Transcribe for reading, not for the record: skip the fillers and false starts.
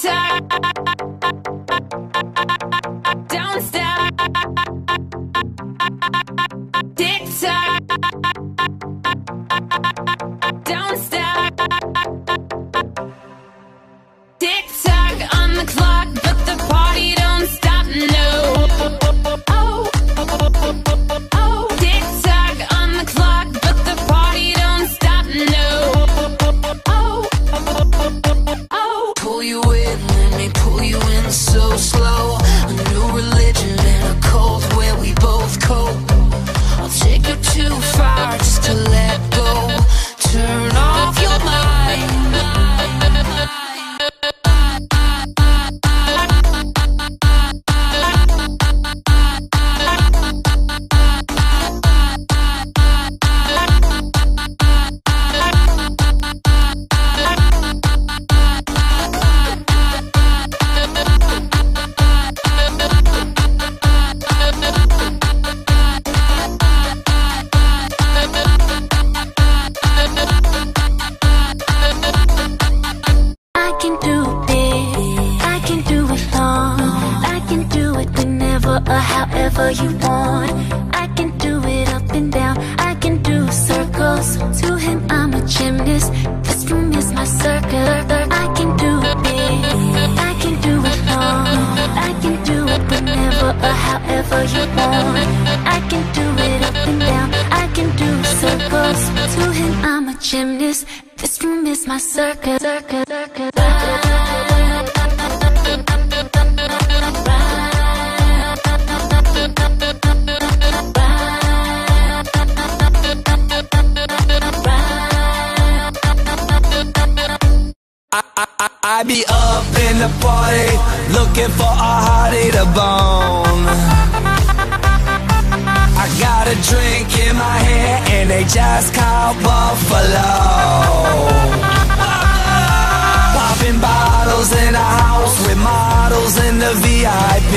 tock, don't stop. Tick tock, don't stop. Tick tock on the clock, but the party don't stop. No. Oh, oh, tick tock on the clock, but the party don't stop. No. Oh, oh. Pull you in, let me pull you in so slow. A new religion and a cult where we both cope. I'll take you too far just to let go. Turn off your mind. However you want, I can do it up and down. I can do circles. To him, I'm a gymnast. This room is my circle. I can do it big. I can do it long. I can do it whenever or however you want. I can do it up and down. I can do circles. To him, I'm a gymnast. This room is my circle. I be up in the party, looking for a hottie to bone. I got a drink in my hand and they just called Buffalo. Popping bottles in a house with models in the VIP.